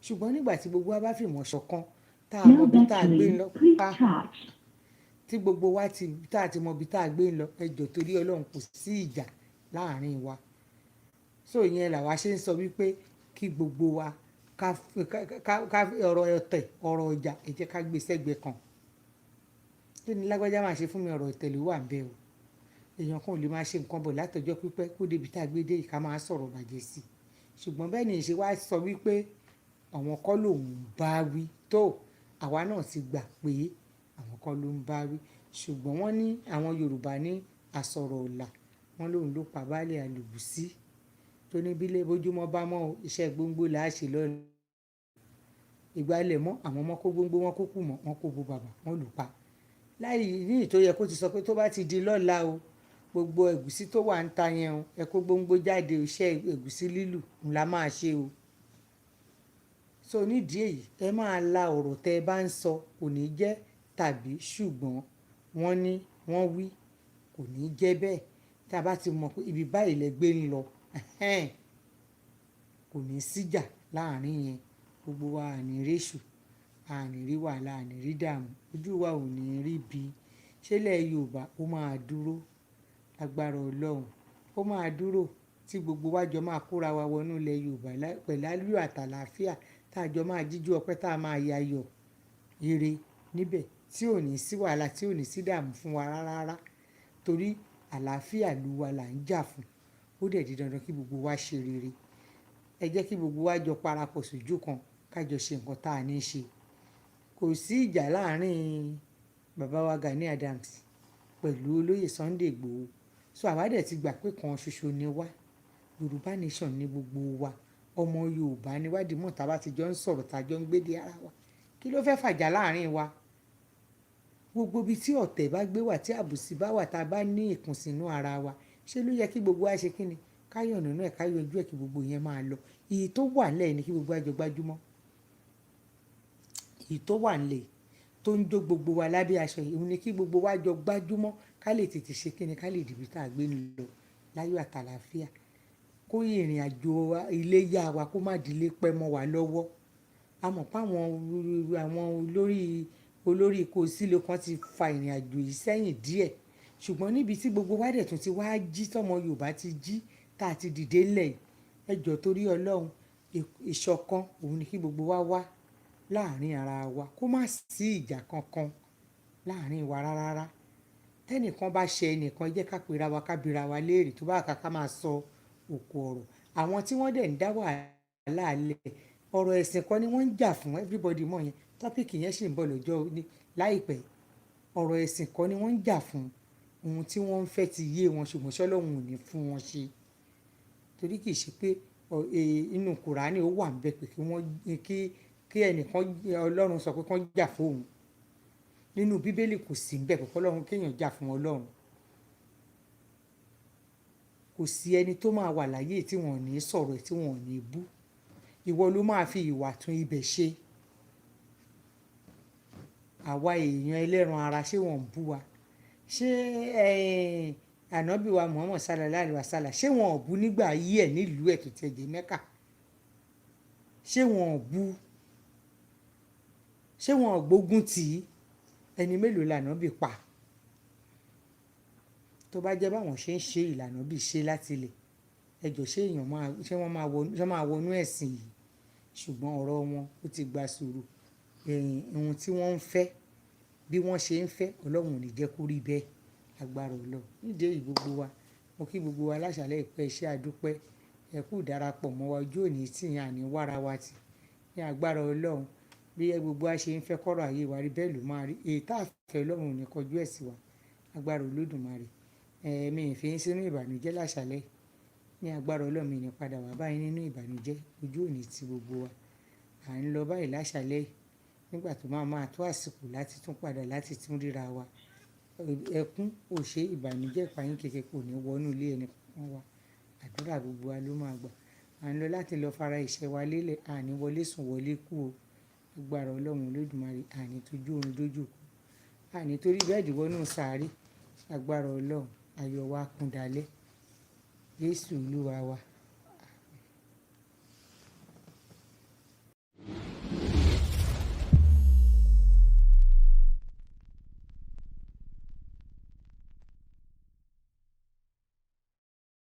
ṣùgbọ́n nígbà tí gbogbo wa bá fìmọ̀ ṣọ̀kan tá a mọ No ibi tá a gbé ń battery. lọ Please pa charge. tí gbogbo wa tá a ti mọ ibi tá a gbé ń lọ ẹjọ́ torí Ọlọ́run kò sí ìjà láàrin wa. So ìyẹn làwa ṣe ń sọ wípé kí gbogbo wa ká ọ̀rọ̀ ọ̀tẹ̀ ọ̀rọ̀ ọjà ẹ jẹ́ ká gbé sẹ́gbẹ̀ẹ́ kan. Kí ni lágbájá máa ṣe fún mi, ọ̀rọ̀ ìtẹ̀lé wà ń bẹ o. Èèyàn kan ò lè máa ṣe nǹkan bọ̀ látọjọ́ pípẹ́ kó débi tá a gbé dé ìka máa sọ̀rọ̀ bàjẹ́ sí i. Ṣùgbọ́n bẹ́ẹ̀ ni ìṣe wá sọ wípé àwọn kọ́ lòun bá wí tó àwa náà ti gbà pé àwọn kọ́ ló ń bá wí. Ṣùgbọ́n wọ́n ní àwọn Yorùbá ní àsọ̀rọ̀ ọ̀la wọ́n lòun ló pa baálẹ̀ àlùbùsí tó ní bílé bójúmọ́ bá mọ́ iṣẹ́ gbóngbó là á ṣe lọ́la. Ìgbàlẹ̀ mọ́ àwọn ọmọ kó gbóngbó wọn kó kù mọ́ wọn kó bo bàbá wọn lù pa. Láì ní ìtó yẹ kó ti sọ pé tó bá ti di lọ́la o gbogbo ẹ̀gúsí tó wà ń ta yẹn o ẹ kó gbóngbó jáde iṣẹ́ ẹ̀gúsí lílù ńlá máa ṣe o. So nídìí èyí ẹ máa la ọ̀rọ̀ tẹ́ ẹ bá ń sọ kò ní jẹ́ tàbí ṣùgbọ́n wọ́n ní wọ́n wí kò ní jẹ́ bẹ́ẹ̀. Tá a bá ti mọ̀ pé ibi báyìí lẹ gbé ń lọ kò ní síjà láàrin yẹn gbogbo wa àní réṣù àní rí wàhálà àní rí dààmú ojú wa ò ní rí bí. Ṣẹlẹ̀ Yorùbá ó máa dúró agbára Ọlọ́run ó máa dúró tí gbogbo wa jọ máa kóra wa wọnú ilẹ̀ Yorùbá pẹ̀lú ayọ̀ àtàlàáfíà tá a jọ máa jíjú ọpẹ́ tá a máa yayọ̀ ire níbẹ̀ tí ò ní sí wàhálà tí ò ní sí dààmú fún wa rárá torí àlàáfíà ló wa là ń jà fún. Ó dẹ̀ di dandan kí gbogbo wa ṣe rere. Ẹ jẹ́ kí gbogbo wa jọ parapọ̀ sójú kan ká jọ ṣe nǹkan tá a ní ṣe. Kò sí ìjà láàrin bàbá wa Gani Adams pẹ̀lú olóyè Sunday Igboho. So àwa dẹ̀ ti gbà pé kan ṣoṣo ni wá Yorùbá nation ni gbogbo wa ọmọ Yorùbá ni wá dìmọ̀ tá a bá ti jọ ń sọ̀rọ̀ tá a jọ ń gbé dé ara wa kí ló fẹ́ fàjà láàrin wa. Gbogbo ibi tí ọ̀tẹ̀ bá gbé wà tí àbùsí bá wà tá a bá ní ìkùnsínú ara wa ṣé ló yẹ kí gbogbo wa ṣe kí ni káyọ̀ nínú ẹ̀ káyọ̀ ojú ẹ̀ kí gbogbo yẹn máa lọ. Èyí tó wà nílẹ̀ ni kí gbogbo wa jọ gbájúmọ́. Èyí tó wà nílẹ̀ tó ń jó gbogbo wa lábẹ́ aṣọ yìí ni kí gbogbo wa jọ gbájúmọ́ ká lè tètè ṣe kí ni ká lè dìbò tá a gbé lọ láyọ̀ àtàlàáfíà. Kó ìrìn àjò iléyá wa kó má dilé pẹ́ mọ́ wa lọ́wọ́. A mọ̀ pé àwọn olórí ikọ̀ sílò kan ti fa ìrìn àjò yìí sẹ́yìn díẹ̀ ṣùgbọ́n níbi tí gbogbo wa dẹ̀ tún ti wá jí tọmọ Yorùbá ti jí tá a ti dìde lẹ̀ ẹ jọ̀ọ́ torí Ọlọ́run ìṣọ̀kan òun ni kí gbogbo wa wá láàrin ara wa kó má sí ìjà kankan láàrin wa rárá. Tẹ́nìkan bá ṣe ẹnìkan jẹ́ ká pera wa ká bira wa léèrè tó bá ká máa sọ òkú ọ̀rọ̀. Àwọn tí wọ́n dẹ̀ ń dá wàhálà alẹ́ ọ̀rọ̀ ẹ̀sìn kan ni wọ́n ń jà fún everybody mọ̀ yẹn tọ́pìkì yẹn sì ń bọ̀ lọ́jọ́ láìpẹ́. Ọ̀rọ̀ ẹ̀sìn kan ni wọ́n ń jà fún ohun tí wọ́n ń fẹ́ ti yé wọn ṣùgbọ́n ṣọ́lọ́run ò ní fún wọn ṣe torí kì í ṣe pé inú Kùránì ó wà ń bẹ pé kí ẹnìkan Ọlọ́run sọ pé kán jà fóun. Nínú Bíbélì kò sí ń bẹ pé Ọlọ́run kéèyàn jà fún Ọlọ́run. Kò sí ẹni tó máa wà láyé tí wọ́n ò ní sọ̀rọ̀ ẹ̀ tí wọ́n ò ní bú. Ìwọ ló máa fi ìwà tún ibẹ̀ ṣe. Àwa èèyàn ẹlẹ́ran ara ṣé wọ́n ń bú wa? Ṣé ànábì wa Muhammad sallallahu alaihi wasallam ṣé wọ́n ò bú nígbà ayé ẹ̀ nílùú ẹ̀ tó tẹ̀ dé Mẹ́kà? Ṣé wọ́n ò bú? Ṣé wọ́n ò gbógun tì í? Ẹni mélòó lànábì pa? Tó bá jẹ́ báwọn ṣe ń ṣe ìlànà bí ṣe láti ilẹ̀ ẹjọ́ ṣé wọ́n máa wọnú ẹ̀sìn yìí ṣùgbọ́n ọ̀rọ̀ wọn ó ti gba sùúrù. Ohun tí wọ́n ń fẹ́ bí wọ́n ṣe ń fẹ́ Ọlọ́run ò ní jẹ́ kó rí bẹ́ẹ̀ agbára Ọlọ́run. Nídìí èyí gbogbo wa mo kí gbogbo wa láṣàlẹ̀ ìpẹ́ iṣẹ́ àdúpẹ́ ẹ kú darapọ̀ mọ́ wa ojú òní tí yẹn àní wára wa tì ní agbára Ọlọ́run bí gbogbo wa ṣe ń fẹ́ kọ́rọ̀ ayé wa rí bẹ́ẹ̀ ló máa rí èyí tá a fẹ́ Ọlọ́run ò ní kọjú ẹ̀ sí wa agbára Olódùmarè. Mi ì fi ń sínú ìbànújẹ́ láṣàlẹ̀ ní agbára Ọlọ́run mi ní padà wá báyìí nínú ìbànújẹ́ ojú òní tí gbogbo wa à ń lọ báyìí láṣàlẹ̀ nígbà tó máa tó àsìkò láti tún padà láti tún ríra wa ẹkún òṣè ìbànújẹ́ ìpayín kékeré kò ní wọnú ilé ẹnì kankan wa àdúrà gbogbo wa ló máa gbà à ń lọ láti lọ fara iṣẹ́ wa lélẹ̀ àní wọlé sùn wọlé kú o agbára Ọlọ́run Olódùmarè àní tójú oorun dójú kú àní torí bẹ́ẹ̀dì wọnú sàárì agbára Ọlọ́run ayọ̀ wa kún dalẹ̀ Jésù Olúwa wa.